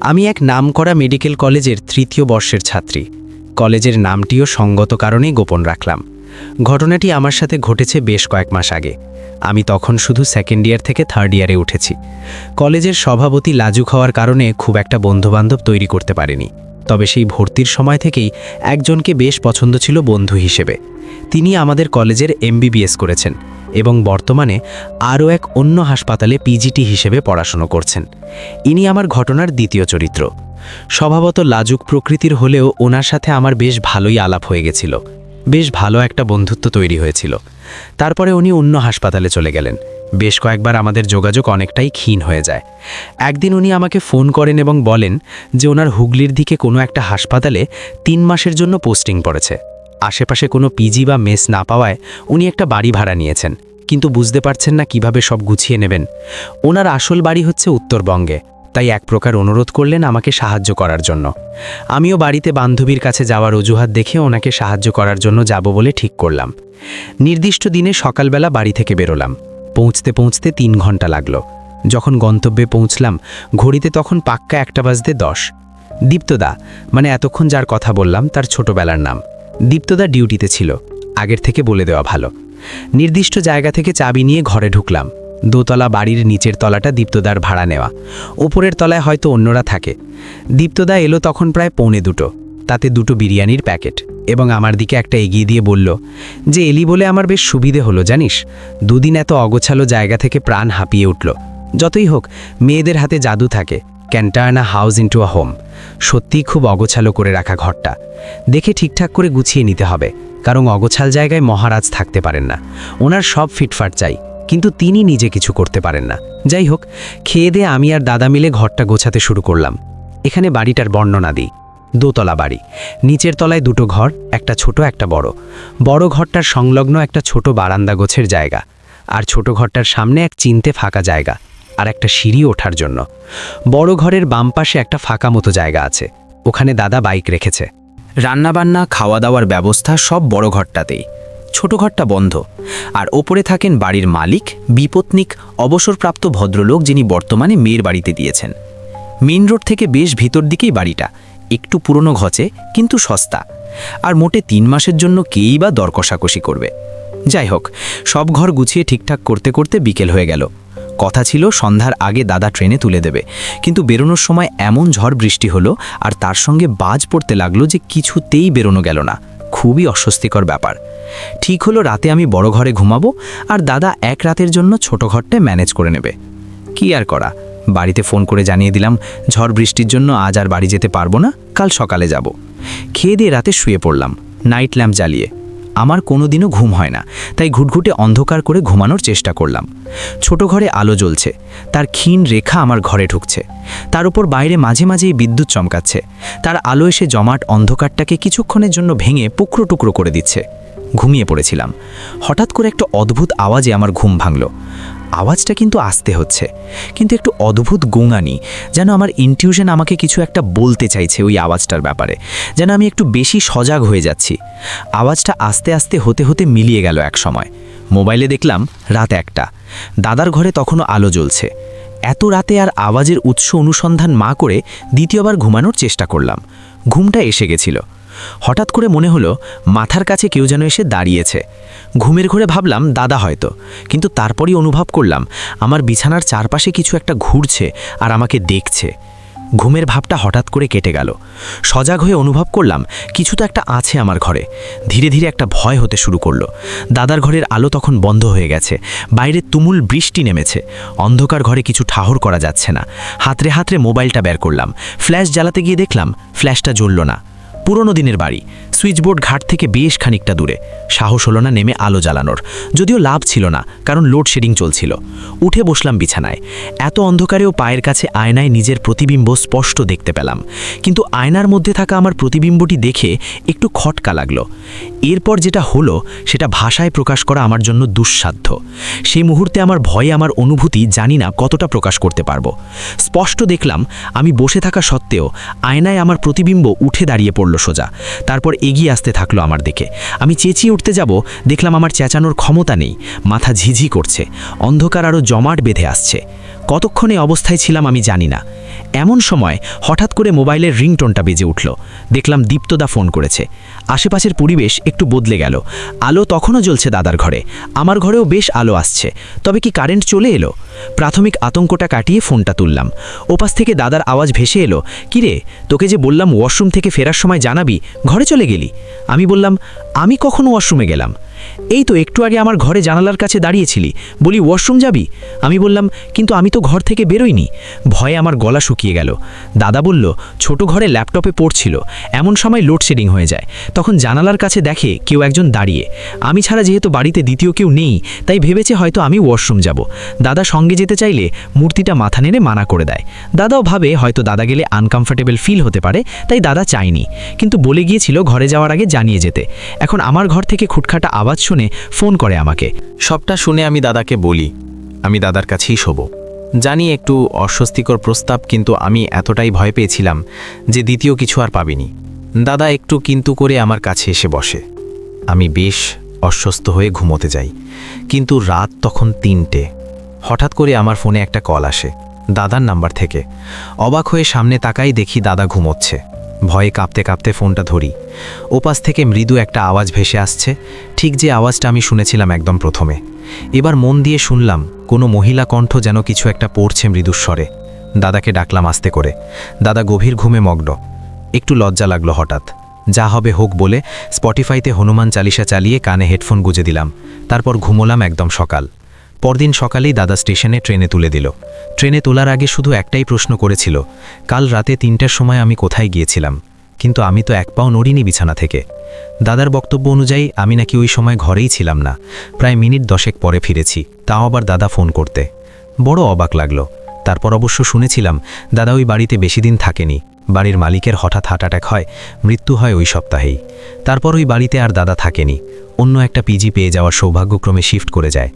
আমি এক নামকরা মেডিকেল কলেজের 3য় বর্ষের ছাত্রী। কলেজের নামটিও সঙ্গত কারণেই গোপন রাখলাম। ঘটনাটি আমার সাথে ঘটেছে বেশ কয়েক মাস আগে। আমি তখন শুধু 2nd ইয়ার থেকে 3rd ইয়ারে উঠেছি। কলেজের সভাপতি লাজুক হওয়ার কারণে খুব একটা বন্ধুবান্ধব তৈরি করতে পারিনি, তবে সেই ভর্তির সময় থেকেই একজনকে বেশ পছন্দ ছিল বন্ধু হিসেবে। তিনি আমাদের কলেজের MBBS করেছেন এবং বর্তমানে আরও এক অন্য হাসপাতালে PGT হিসেবে পড়াশুনো করছেন। ইনি আমার ঘটনার দ্বিতীয় চরিত্র। স্বভাবত লাজুক প্রকৃতির হলেও ওনার সাথে আমার বেশ ভালোই আলাপ হয়ে গেছিল, বেশ ভালো একটা বন্ধুত্ব তৈরি হয়েছিল। তারপরে উনি অন্য হাসপাতালে চলে গেলেন। বেশ কয়েকবার আমাদের যোগাযোগ অনেকটাই ক্ষীণ হয়ে যায়। একদিন উনি আমাকে ফোন করেন এবং বলেন যে ওনার হুগলির দিকে কোনো একটা হাসপাতালে 3 মাসের জন্য পোস্টিং পড়েছে। আশেপাশে কোনো পিজি বা মেস না পাওয়ায় উনি একটা বাড়ি ভাড়া নিয়েছেন, কিন্তু বুঝতে পারছেন না কিভাবে সব গুছিয়ে নেবেন। ওনার আসল বাড়ি হচ্ছে উত্তরবঙ্গে, তাই এক প্রকার অনুরোধ করলেন আমাকে সাহায্য করার জন্য। আমিও বাড়িতে বান্ধবীর কাছে যাওয়ার অজুহাত দেখে ওনাকে সাহায্য করার জন্য যাব বলে ঠিক করলাম। নির্দিষ্ট দিনে সকালবেলা বাড়ি থেকে বেরোলাম। পৌঁছতে পৌঁছতে 3 ঘন্টা লাগলো। যখন গন্তব্যে পৌঁছলাম ঘড়িতে তখন পাক্কা 1:10। দীপ্তদা, মানে এতক্ষণ যার কথা বললাম তার ছোটবেলার নাম, দীপ্তদা ডিউটিতে ছিল, আগের থেকে বলে দেওয়া ভালো। নির্দিষ্ট জায়গা থেকে চাবি নিয়ে ঘরে ঢুকলাম। দোতলা বাড়ির নিচের তলাটা দীপ্তদার ভাড়া নেওয়া, ওপরের তলায় হয়তো অন্যরা থাকে। দীপ্তদা এলো তখন প্রায় 1:45, তাতে 2টো বিরিয়ানির প্যাকেট, এবং আমার দিকে একটা এগিয়ে দিয়ে বলল যে এলি বলে আমার বেশ সুবিধে হলো জানিস, 2 দিন এত অগোছালো জায়গা থেকে প্রাণ হাঁপিয়ে উঠল। যতই হোক, মেয়েদের হাতে জাদু থাকে, can turn a house into a home. সত্যিই খুব অগোছালো করে রাখা ঘরটা, দেখে ঠিকঠাক করে গুছিয়ে নিতে হবে, কারণ অগোছাল জায়গায় মহারাজ থাকতে পারেন না। ওনার সব ফিটফাট চাই, কিন্তু তিনি নিজে কিছু করতে পারেন না। যাই হোক, খেয়ে দিয়ে আমি আর দাদা মিলে ঘরটা গোছাতে শুরু করলাম। এখানে বাড়িটার বর্ণনা দিই। দোতলা বাড়ি, নিচের তলায় 2টো ঘর, একটা ছোট একটা বড়। বড় ঘরটার সংলগ্ন একটা ছোট বারান্দা গোছের জায়গা, আর ছোট ঘরটার সামনে এক চিনতে ফাঁকা জায়গা আর একটা সিঁড়ি ওঠার জন্য। বড় ঘরের বাম পাশে একটা ফাঁকা মতো জায়গা আছে, ওখানে দাদা বাইক রেখেছে। রান্নাবান্না, খাওয়া দাওয়ার ব্যবস্থা সব বড় ঘরটাতেই। ছোট ঘরটা বন্ধ, আর ওপরে থাকেন বাড়ির মালিক, বিপত্নিক, অবসরপ্রাপ্ত ভদ্রলোক, যিনি বর্তমানে মেয়ের বাড়িতে দিয়েছেন। মেইন রোড থেকে বেশ ভিতর দিকেই বাড়িটা, একটু পুরনো ঘচে কিন্তু সস্তা। আর মোটে 3 মাসের জন্য কেই বা দর কষাকষি করবে। যাই হোক, সব ঘর গুছিয়ে ঠিকঠাক করতে করতে বিকেল হয়ে গেল। কথা ছিল সন্ধ্যার আগে দাদা ট্রেনে তুলে দেবে, কিন্তু বেরোনোর সময় এমন ঝড় বৃষ্টি হলো আর তার সঙ্গে বাজ পড়তে লাগলো যে কিছুতেই বেরোনো গেল না। খুবই অস্বস্তিকর ব্যাপার। ঠিক হলো রাতে আমি বড় ঘরে ঘুমাবো আর দাদা এক রাতের জন্য ছোট ঘরটায় ম্যানেজ করে নেবে। কি আর করা, বাড়িতে ফোন করে জানিয়ে দিলাম ঝড় বৃষ্টির জন্য আজ আর বাড়ি যেতে পারবো না, কাল সকালে যাব। খেয়ে দিয়ে রাতে শুয়ে পড়লাম নাইট ল্যাম্প জ্বালিয়ে। আমার কোনোদিনও ঘুম হয় না, তাই ঘুটঘুটে অন্ধকার করে ঘুমানোর চেষ্টা করলাম। ছোট ঘরে আলো জ্বলছে, তার ক্ষীণ রেখা আমার ঘরে ঢুকছে। তার উপর বাইরে মাঝে মাঝেই বিদ্যুৎ চমকাচ্ছে, তার আলো এসে জমাট অন্ধকারটাকে কিছুক্ষণের জন্য ভেঙে টুকরো টুকরো করে দিচ্ছে। ঘুমিয়ে পড়েছিলাম, হঠাৎ করে একটা অদ্ভুত আওয়াজে আমার ঘুম ভাঙল। আওয়াজটা কিন্তু আস্তে হচ্ছে, কিন্তু একটু অদ্ভুত গোঙানি, যেন আমার ইনটিউশন আমাকে কিছু একটা বলতে চাইছে ওই আওয়াজটার ব্যাপারে, যেন আমি একটু বেশি সজাগ হয়ে যাচ্ছি। আওয়াজটা আস্তে আস্তে হতে হতে মিলিয়ে গেল এক সময়। মোবাইলে দেখলাম রাত 1টা, দাদার ঘরে তখনও আলো জ্বলছে। এত রাতে আর আওয়াজের উৎস অনুসন্ধান না করে দ্বিতীয়বার ঘুমানোর চেষ্টা করলাম। ঘুমটা এসে গেছিল। হঠাৎ করে মনে হলো মাথার কাছে কেউ যেন এসে দাঁড়িয়েছে। ঘুমের ঘরে ভাবলাম দাদা হয়তো, কিন্তু তারপরই অনুভব করলাম আমার বিছানার চারপাশে কিছু একটা ঘুরছে আর আমাকে দেখছে। ঘুমের ভাবটা হঠাৎ করে কেটে গেল। সজাগ হয়ে অনুভব করলাম কিছু তো একটা আছে আমার ঘরে। ধীরে ধীরে একটা ভয় হতে শুরু করলো। দাদার ঘরের আলো তখন বন্ধ হয়ে গেছে, বাইরে তুমুল বৃষ্টি নেমেছে। অন্ধকার ঘরে কিছু ঠাহর করা যাচ্ছে না। হাতড়ে হাতড়ে মোবাইলটা বের করলাম, ফ্ল্যাশ জ্বালাতে গিয়ে দেখলাম ফ্ল্যাশটা জ্বলল না। পুরনো দিনের বাড়ি, সুইচবোর্ড ঘাট থেকে বেশ খানিকটা দূরে। সাহস হলো না নেমে আলো জ্বালানোর, যদিও লাভ ছিল না, কারণ লোডশেডিং চলছিল। উঠে বসলাম বিছানায়। এত অন্ধকারেও পায়ের কাছে আয়নায় নিজের প্রতিবিম্ব স্পষ্ট দেখতে পেলাম, কিন্তু আয়নার মধ্যে থাকা আমার প্রতিবিম্বটি দেখে একটু খটকা লাগলো। এরপর যেটা হলো সেটা ভাষায় প্রকাশ করা আমার জন্য দুঃসাধ্য। সেই মুহূর্তে আমার ভয়ে আমার অনুভূতি জানি না কতটা প্রকাশ করতে পারবো। স্পষ্ট দেখলাম আমি বসে থাকা সত্ত্বেও আয়নায় আমার প্রতিবিম্ব উঠে দাঁড়িয়ে পড়ল সোজা, তারপর এগিয়ে আসতে থাকলো আমার দিকে। আমি চেঁচিয়ে উঠতে যাব, দেখলাম আমার চেঁচানোর ক্ষমতা নেই, মাথা ঝিঝি করছে, অন্ধকার আরও জমাট বেঁধে আসছে। কতক্ষণে অবস্থায় ছিলাম আমি জানি না। এমন সময় হঠাৎ করে মোবাইলের রিংটোনটা বেজে উঠল। দেখলাম দীপ্তদা ফোন করেছে। আশেপাশের পরিবেশ একটু বদলে গেল। আলো তখনও জ্বলছে দাদার ঘরে, আমার ঘরেও বেশ আলো আসছে। তবে কি কারেন্ট চলে এলো? প্রাথমিক আতঙ্কটা কাটিয়ে ফোনটা তুললাম। ওপাশ থেকে দাদার আওয়াজ ভেসে এলো, কিরে, তোকে যে বললাম ওয়াশরুম থেকে ফেরার সময় জানাবি, ঘরে চলে গেলি? আমি বললাম, আমি কখন ওয়াশরুমে গেলাম? এই তো একটু আগে আমার ঘরে জানালার কাছে দাঁড়িয়েছিলি, বলি ওয়াশরুম যাবি? আমি বললাম, কিন্তু আমি তো ঘর থেকে বেরোইনি। ভয়ে আমার গলা শুকিয়ে গেল। দাদা বলল, ছোট ঘরে ল্যাপটপে পড়ছিল, এমন সময় লোডশেডিং হয়ে যায়, তখন জানালার কাছে দেখে কেউ একজন দাঁড়িয়ে। আমি ছাড়া যেহেতু বাড়িতে দ্বিতীয় কেউ নেই, তাই ভেবেছে হয়তো আমি ওয়াশরুম যাব। দাদা সঙ্গে যেতে চাইলে মূর্তিটা মাথা নেড়ে মানা করে দেয়। দাদাও ভাবে হয়তো দাদা গেলে আনকমফর্টেবল ফিল হতে পারে, তাই দাদা চায়নি, কিন্তু বলে গিয়েছিল ঘরে যাওয়ার আগে জানিয়ে যেতে। এখন আমার ঘর থেকে খুটখাটা আওয়াজ শুনে ফোন করে আমাকে। সবটা শুনে আমি দাদাকে বলি আমি দাদার কাছেই শোবো। জানি একটু অস্বস্তিকর প্রস্তাব, কিন্তু আমি এতটাই ভয় পেয়েছিলাম যে দ্বিতীয় কিছু আর পাবিনি। দাদা একটু কিন্তু করে আমার কাছে এসে বসে। আমি বেশ অস্বস্ত হয়ে ঘুমোতে যাই, কিন্তু রাত তখন 3টে। হঠাৎ করে আমার ফোনে একটা কল আসে দাদার নাম্বার থেকে। অবাক হয়ে সামনে তাকাই, দেখি দাদা ঘুমোচ্ছে। ভয়ে কাঁপতে কাঁপতে ফোনটা ধরি। ওপাশ থেকে মৃদু একটা আওয়াজ ভেসে আসছে, ঠিক যে আওয়াজটা আমি শুনেছিলাম একদম প্রথমে। এবার মন দিয়ে শুনলাম কোনো মহিলা কণ্ঠ যেন কিছু একটা পড়ছে মৃদুস্বরে। দাদাকে ডাকলাম আস্তে করে। দাদা গভীর ঘুমে মগ্ন। একটু লজ্জা লাগলো হঠাৎ। যা হবে হোক বলে স্পটিফাইতে হনুমান চালিসা চালিয়ে কানে হেডফোন গুঁজে দিলাম। তারপর ঘুমোলাম একদম সকাল। পরদিন সকালেই দাদা স্টেশনে ট্রেনে তুলে দিল। ট্রেনে তোলার আগে শুধু একটাই প্রশ্ন করেছিল, কাল রাতে 3টার সময় আমি কোথায় গিয়েছিলাম? কিন্তু আমি তো এক পাও নড়িনি বিছানা থেকে। দাদার বক্তব্য অনুযায়ী আমি নাকি ওই সময় ঘরেই ছিলাম না, প্রায় মিনিট 10 পরে ফিরেছি, তাও আবার দাদা ফোন করতে। বড় অবাক লাগলো। তারপর অবশ্য শুনেছিলাম দাদা ওই বাড়িতে বেশি দিন থাকেনি। বাড়ির মালিকের হঠাৎ হার্ট অ্যাটাক হয়, মৃত্যু হয় ওই সপ্তাহেই। তারপর ওই বাড়িতে আর দাদা থাকেনি, অন্য একটা পিজি পেয়ে যাওয়ার সৌভাগ্যক্রমে শিফট করে যায়।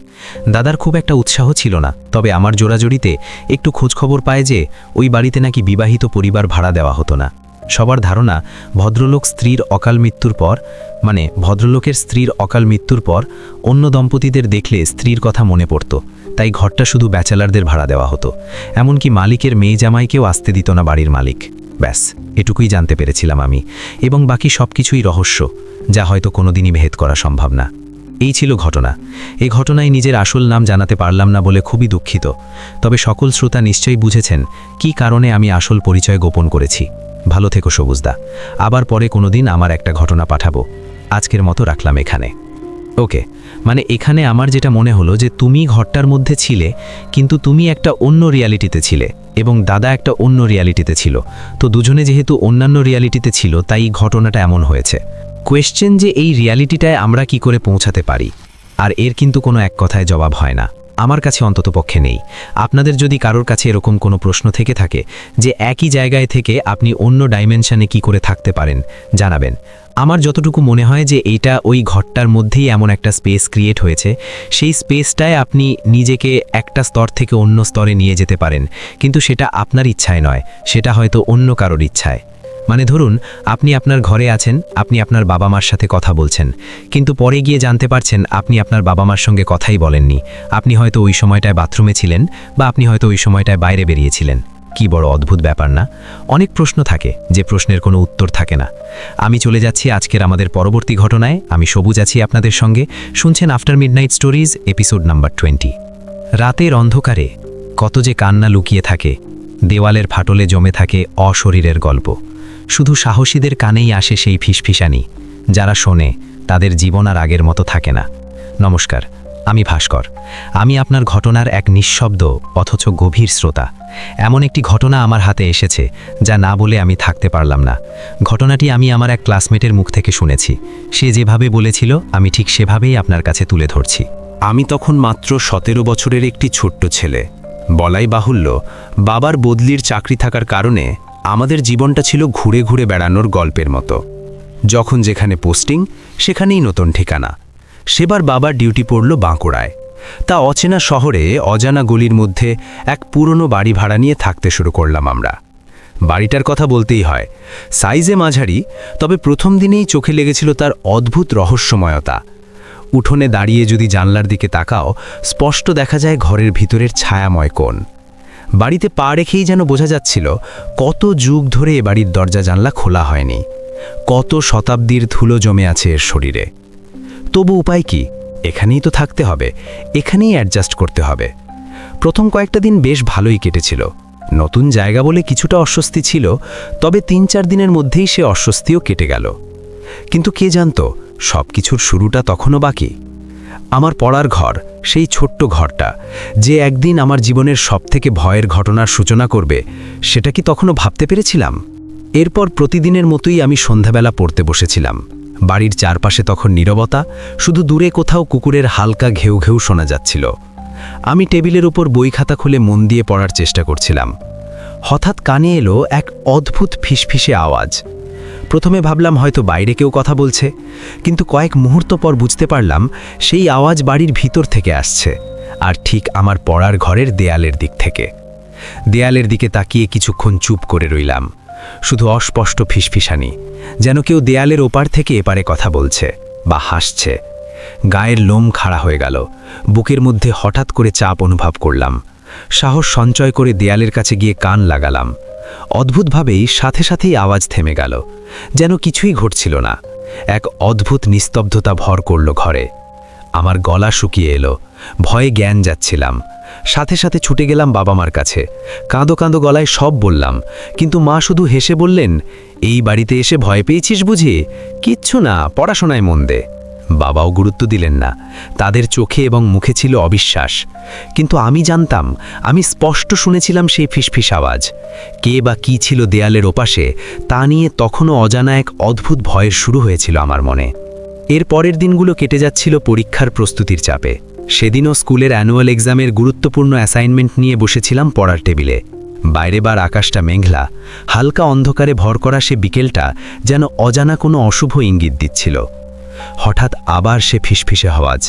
দাদার খুব একটা উৎসাহ ছিল না, তবে আমার জোরাজোরিতে একটু খোঁজখবর পায় যে ওই বাড়িতে নাকি বিবাহিত পরিবার ভাড়া দেওয়া হতো না। সবার ধারণা ভদ্রলোকের স্ত্রীর অকাল মৃত্যুর পর অন্য দম্পতিদের দেখলে স্ত্রীর কথা মনে পড়ত, তাই ঘরটা শুধু ব্যাচেলারদের ভাড়া দেওয়া হতো। এমনকি মালিকের মেয়ে জামাইকেও আসতে দিত না বাড়ির মালিক। ব্যাস এটুকুই জানতে পেরেছিলাম আমি, এবং বাকি সব কিছুই রহস্য, যা হয়তো কোনোদিনই ভেদ করা সম্ভব না। এই ছিল ঘটনা। এই ঘটনায় নিজের আসল নাম জানাতে পারলাম না বলে খুবই দুঃখিত, তবে সকল শ্রোতা নিশ্চয়ই বুঝেছেন কী কারণে আমি আসল পরিচয় গোপন করেছি। ভালো থেকো সবুজদা। আবার পরে কোনোদিন আমার একটা ঘটনা পাঠাবো। আজকের মতো রাখলাম এখানে। ওকে, মানে এখানে আমার যেটা মনে হলো যে তুমি ঘরটার মধ্যে ছিলে, কিন্তু তুমি একটা অন্য রিয়ালিটিতে ছিলে এবং দাদা একটা অন্য রিয়ালিটিতে ছিল। তো দুজনে যেহেতু অন্যান্য রিয়ালিটিতে ছিল, তাই ঘটনাটা এমন হয়েছে। কোয়েশ্চেন যে এই রিয়ালিটিটায় আমরা কি করে পৌঁছাতে পারি, আর এর কিন্তু কোনো এক কথায় জবাব হয় না, আমার কাছে অন্ততপক্ষে নেই। আপনাদের যদি কারোর কাছে এরকম কোনো প্রশ্ন থেকে থাকে যে একই জায়গায় থেকে আপনি অন্য ডাইমেনশনে কি করে থাকতে পারেন, জানাবেন। আমার যতটুকু মনে হয় যে এইটা ওই ঘরটার মধ্যেই এমন একটা স্পেস ক্রিয়েট হয়েছে, সেই স্পেসটায় আপনি নিজেকে একটা স্তর থেকে অন্য স্তরে নিয়ে যেতে পারেন, কিন্তু সেটা আপনার ইচ্ছায় নয়, সেটা হয়তো অন্য কারোর ইচ্ছায়। মানে ধরুন আপনি আপনার ঘরে আছেন, আপনি আপনার বাবা মার সাথে কথা বলছেন, কিন্তু পরে গিয়ে জানতে পারছেন আপনি আপনার বাবা মার সঙ্গে কথাই বলেননি। আপনি হয়তো ওই সময়টায় বাথরুমে ছিলেন, বা আপনি হয়তো ওই সময়টায় বাইরে বেরিয়েছিলেন। কি বড় অদ্ভুত ব্যাপার না? অনেক প্রশ্ন থাকে যে প্রশ্নের কোনো উত্তর থাকে না। আমি চলে যাচ্ছি আজকের আমাদের পরবর্তী ঘটনায়। আমি সবুজ আছি আপনাদের সঙ্গে। শুনছেন after midnight stories, episode number 20। রাতের অন্ধকারে কত যে কান্না লুকিয়ে থাকে, দেওয়ালের ফাটলে জমে থাকে অশরীরের গল্প। শুধু সাহসীদের কানেই আসে সেই ফিসফিসানি, যারা শোনে তাদের জীবন আর আগের মতো থাকে না। নমস্কার, আমি ভাস্কর। আমি আপনার ঘটনার এক নিঃশব্দ অথচ গভীর শ্রোতা। এমন একটি ঘটনা আমার হাতে এসেছে যা না বলে আমি থাকতে পারলাম না। ঘটনাটি আমি আমার এক ক্লাসমেটের মুখ থেকে শুনেছি। সে যেভাবে বলেছিল আমি ঠিক সেভাবেই আপনার কাছে তুলে ধরছি। আমি তখন মাত্র 17 বছরের একটি ছোট্ট ছেলে। বলাই বাহুল্য, বাবার বদলির চাকরি থাকার কারণে আমাদের জীবনটা ছিল ঘুরে ঘুরে বেড়ানোর গল্পের মতো। যখন যেখানে পোস্টিং, সেখানেই নতুন ঠিকানা। সেবার বাবার ডিউটি পড়ল বাঁকুড়ায়। তা অচেনা শহরে অজানা গলির মধ্যে এক পুরনো বাড়ি ভাড়া নিয়ে থাকতে শুরু করলাম আমরা। বাড়িটার কথা বলতেই হয়, সাইজে মাঝারি, তবে প্রথম দিনেই চোখে লেগেছিল তার অদ্ভুত রহস্যময়তা। উঠোনে দাঁড়িয়ে যদি জানলার দিকে তাকাও, স্পষ্ট দেখা যায় ঘরের ভিতরের ছায়াময় কোণ। বাড়িতে পা রেখেই যেন বোঝা যাচ্ছিল কত যুগ ধরে এ বাড়ির দরজা জানলা খোলা হয়নি, কত শতাব্দীর ধুলো জমে আছে এর শরীরে। তবু উপায় কি? এখানেই তো থাকতে হবে, এখানেই অ্যাডজাস্ট করতে হবে। প্রথম কয়েকটা দিন বেশ ভালোই কেটেছিল। নতুন জায়গা বলে কিছুটা অস্বস্তি ছিল, তবে 3-4 দিনের মধ্যেই সে অস্বস্তিও কেটে গেল। কিন্তু কে জানতো সব কিছুর শুরুটা তখনও বাকি। আমার পড়ার ঘর, সেই ছোট্ট ঘরটা যে একদিন আমার জীবনের সবথেকে ভয়ের ঘটনার সূচনা করবে, সেটা কি তখনও ভাবতে পেরেছিলাম? এরপর প্রতিদিনের মতোই আমি সন্ধ্যাবেলা পড়তে বসেছিলাম। বাড়ির চারপাশে তখন নীরবতা, শুধু দূরে কোথাও কুকুরের হালকা ঘেউ ঘেউ শোনা যাচ্ছিল। আমি টেবিলের উপর বই খাতা খুলে মন দিয়ে পড়ার চেষ্টা করছিলাম। হঠাৎ কানে এলো এক অদ্ভুত ফিসফিসে আওয়াজ। প্রথমে ভাবলাম হয়তো বাইরে কেউ কথা বলছে, কিন্তু কয়েক মুহূর্ত পর বুঝতে পারলাম সেই আওয়াজ বাড়ির ভিতর থেকে আসছে, আর ঠিক আমার পড়ার ঘরের দেয়ালের দিক থেকে। দেয়ালের দিকে তাকিয়ে কিছুক্ষণ চুপ করে রইলাম। শুধু অস্পষ্ট ফিসফিসানি, যেন কেউ দেয়ালের ওপার থেকে এপারে কথা বলছে বা হাসছে। গায়ের লোম খাড়া হয়ে গেল, বুকের মধ্যে হঠাৎ করে চাপ অনুভব করলাম। সাহস সঞ্চয় করে দেয়ালের কাছে গিয়ে কান লাগালাম। অদ্ভুতভাবেই সাথে সাথেই আওয়াজ থেমে গেল, যেন কিছুই ঘটছিল না। এক অদ্ভুত নিস্তব্ধতা ভর করল ঘরে। আমার গলা শুকিয়ে এলো, ভয়ে জ্ঞান যাচ্ছিলাম। সাথে সাথে ছুটে গেলাম বাবা মার কাছে। কাঁদো কাঁদো গলায় সব বললাম, কিন্তু মা শুধু হেসে বললেন, এই বাড়িতে এসে ভয় পেয়েছিস বুঝি? কিচ্ছু না, পড়াশোনায় মন দে। বাবাও গুরুত্ব দিলেন না, তাদের চোখে এবং মুখে ছিল অবিশ্বাস। কিন্তু আমি জানতাম, আমি স্পষ্ট শুনেছিলাম সেই ফিসফিস আওয়াজ। কে বা কী ছিল দেয়ালের ওপাশে, তা নিয়ে তখনও অজানা এক অদ্ভুত ভয়ের শুরু হয়েছিল আমার মনে। এর পরের দিনগুলো কেটে যাচ্ছিল পরীক্ষার প্রস্তুতির চাপে। সেদিনও স্কুলের অ্যানুয়াল এক্সামের গুরুত্বপূর্ণ অ্যাসাইনমেন্ট নিয়ে বসেছিলাম পড়ার টেবিলে। বাইরে বার আকাশটা মেঘলা, হালকা অন্ধকারে ভর করা সে বিকেলটা যেন অজানা কোনো অশুভ ইঙ্গিত দিচ্ছিল। হঠাৎ আবার সে ফিসফিসে আওয়াজ,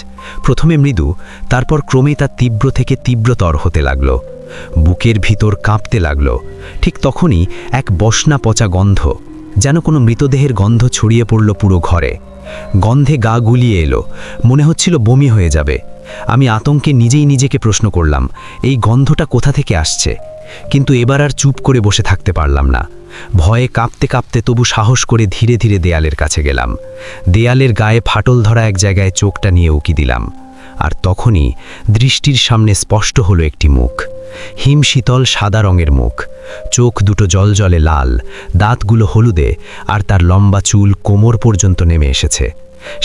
প্রথমে মৃদু, তারপর ক্রমেই তা তীব্র থেকে তীব্রতর হতে লাগল। বুকের ভিতর কাঁপতে লাগল। ঠিক তখনই এক বসনা পচা গন্ধ, যেন কোনো মৃতদেহের গন্ধ ছড়িয়ে পড়ল পুরো ঘরে। গন্ধে গা গুলিয়ে এলো, মনে হচ্ছিল বমি হয়ে যাবে। আমি আতঙ্কে নিজেই নিজেকে প্রশ্ন করলাম, এই গন্ধটা কোথা থেকে আসছে? কিন্তু এবার আর চুপ করে বসে থাকতে পারলাম না। ভয়ে কাঁপতে কাঁপতে তবু সাহস করে ধীরে ধীরে দেয়ালের কাছে গেলাম। দেয়ালের গায়ে ফাটল ধরা এক জায়গায় চোখটা নিয়ে উকি দিলাম। আর তখনই দৃষ্টির সামনে স্পষ্ট হলো একটি মুখ। হিমশীতল সাদা রঙের মুখ, চোখ দুটো জলজলে লাল, দাঁতগুলো হলুদে, আর তার লম্বা চুল কোমর পর্যন্ত নেমে এসেছে।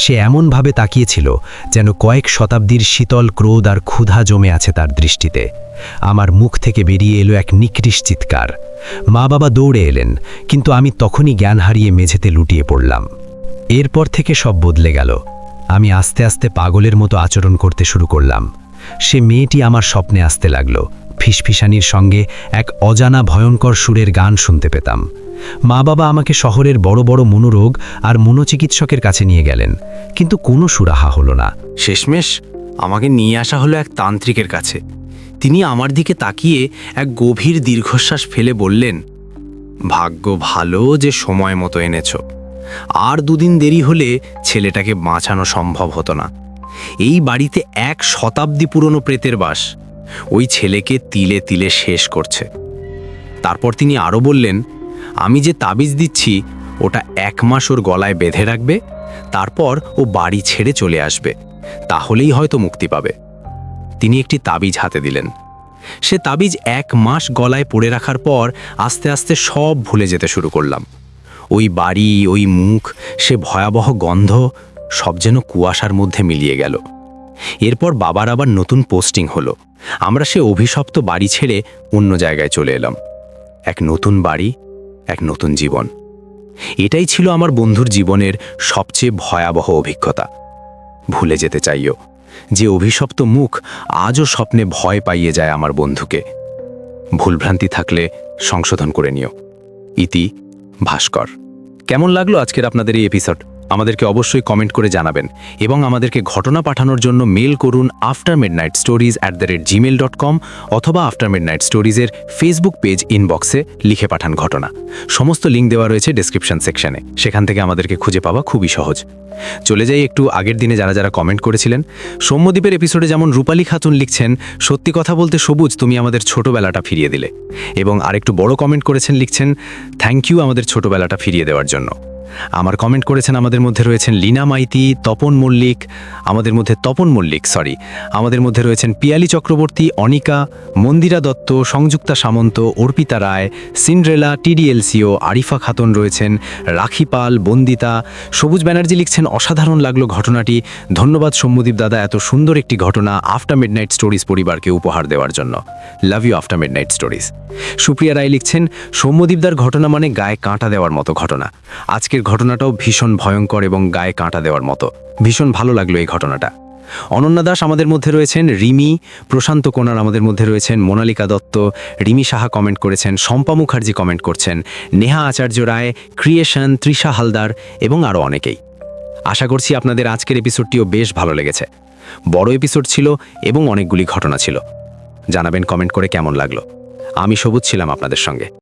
সে এমনভাবে তাকিয়েছিল যেন কয়েক শতাব্দীর শীতল ক্রোধ আর ক্ষুধা জমে আছে তার দৃষ্টিতে। আমার মুখ থেকে বেরিয়ে এলো এক নিকৃষ্ট চিৎকার। মা বাবা দৌড়ে এলেন, কিন্তু আমি তখনই জ্ঞান হারিয়ে মেঝেতে লুটিয়ে পড়লাম। এরপর থেকে সব বদলে গেল। আমি আস্তে আস্তে পাগলের মতো আচরণ করতে শুরু করলাম। সে মেয়েটি আমার স্বপ্নে আসতে লাগলো। ফিসফিসানির সঙ্গে এক অজানা ভয়ঙ্কর সুরের গান শুনতে পেতাম। মা বাবা আমাকে শহরের বড় বড় মনোরোগ আর মনোচিকিৎসকের কাছে নিয়ে গেলেন, কিন্তু কোনো সুরাহা হলো না। শেষমেশ আমাকে নিয়ে আসা হলো এক তান্ত্রিকের কাছে। তিনি আমার দিকে তাকিয়ে এক গভীর দীর্ঘশ্বাস ফেলে বললেন, ভাগ্য ভালো যে সময় মতো এনেছ। আর 2 দিন দেরি হলে ছেলেটাকে বাঁচানো সম্ভব হতো না। এই বাড়িতে 1 শতাব্দী পুরনো প্রেতের বাস ওই ছেলেকে তিলে তিলে শেষ করছে। তারপর তিনি আরও বললেন, আমি যে তাবিজ দিচ্ছি ওটা 1 মাস ওর গলায় বেঁধে রাখবে, তারপর ও বাড়ি ছেড়ে চলে আসবে, তাহলেই হয়তো মুক্তি পাবে। তিনি একটি তাবিজ হাতে দিলেন। সে তাবিজ 1 মাস গলায় পড়ে রাখার পর আস্তে আস্তে সব ভুলে যেতে শুরু করলাম। ওই বাড়ি, ওই মুখ, সে ভয়াবহ গন্ধ, সব যেন কুয়াশার মধ্যে মিলিয়ে গেল। এরপর বাবার আবার নতুন পোস্টিং হলো। আমরা সে অভিশপ্ত বাড়ি ছেড়ে অন্য জায়গায় চলে এলাম। এক নতুন বাড়ি, এক নতুন জীবন। এটাই ছিল আমার বন্ধুর জীবনের সবচেয়ে ভয়াবহ অভিজ্ঞতা। ভুলে যেতে চাইও যে অভিশপ্ত মুখ আজও স্বপ্নে ভয় পাইয়ে যায় আমার বন্ধুকে। ভুলভ্রান্তি থাকলে সংশোধন করে নিও। ইতি ভাস্কর। কেমন লাগলো আজকের আপনাদের এই এপিসোড? আমাদেরকে অবশ্যই কমেন্ট করে জানাবেন এবং আমাদেরকে ঘটনা পাঠানোর জন্য মেল করুন aftermidnightstories@gmail.com অথবা আফটার মিডনাইট স্টোরিজের ফেসবুক পেজ ইনবক্সে লিখে পাঠান ঘটনা। সমস্ত লিঙ্ক দেওয়া রয়েছে ডেসক্রিপশন সেকশনে, সেখান থেকে আমাদেরকে খুঁজে পাওয়া খুবই সহজ। চলে যাই একটু আগের দিনে যারা যারা কমেন্ট করেছিলেন। সৌম্যদ্বীপের এপিসোডে যেমন রূপালী খাতুন লিখছেন, সত্যি কথা বলতে সবুজ তুমি আমাদের ছোটবেলাটা ফিরিয়ে দিলে। এবং আরেকটু বড় কমেন্ট করেছেন, লিখছেন থ্যাংক ইউ আমাদের ছোটবেলাটা ফিরিয়ে দেওয়ার জন্য। আমার কমেন্ট করেছেন, আমাদের মধ্যে রয়েছেন লীনা মাইতি, তপন মল্লিক, আমাদের মধ্যে রয়েছেন পিয়ালি চক্রবর্তী, অনিকা, মন্দিরা দত্ত, সংযুক্তা সামন্ত, অর্পিতা রায়, সিন্ড্রেলা, TDLCO, আরিফা খাতুন রয়েছেন, রাখি পাল, বন্দিতা। সবুজ ব্যানার্জি লিখছেন অসাধারণ লাগলো ঘটনাটি, ধন্যবাদ সৌম্যদীপ দাদা এত সুন্দর একটি ঘটনা আফটার মিডনাইট স্টোরিজ পরিবারকে উপহার দেওয়ার জন্য। Love you after midnight stories. Supriya Roy লিখছেন সৌম্যদীপদার ঘটনা মানে গায়ে কাঁটা দেওয়ার মতো ঘটনা। আজকের ঘটনাটাও ভীষণ ভয়ঙ্কর এবং গায়ে কাঁটা দেওয়ার মতো। ভীষণ ভালো লাগলো এই ঘটনাটা। অনন্যা দাস আমাদের মধ্যে রয়েছেন, রিমি, প্রশান্ত কোনার আমাদের মধ্যে রয়েছেন, মোনালিকা দত্ত, রিমি সাহা কমেন্ট করেছেন, শম্পা মুখার্জি কমেন্ট করছেন, নেহা আচার্য রায়, ক্রিয়েশন, তৃষা হালদার এবং আরও অনেকেই। আশা করছি আপনাদের আজকের এপিসোডটিও বেশ ভালো লেগেছে। বড় এপিসোড ছিল এবং অনেকগুলি ঘটনা ছিল। জানাবেন কমেন্ট করে কেমন লাগলো। আমি সবুজ ছিলাম আপনাদের সঙ্গে।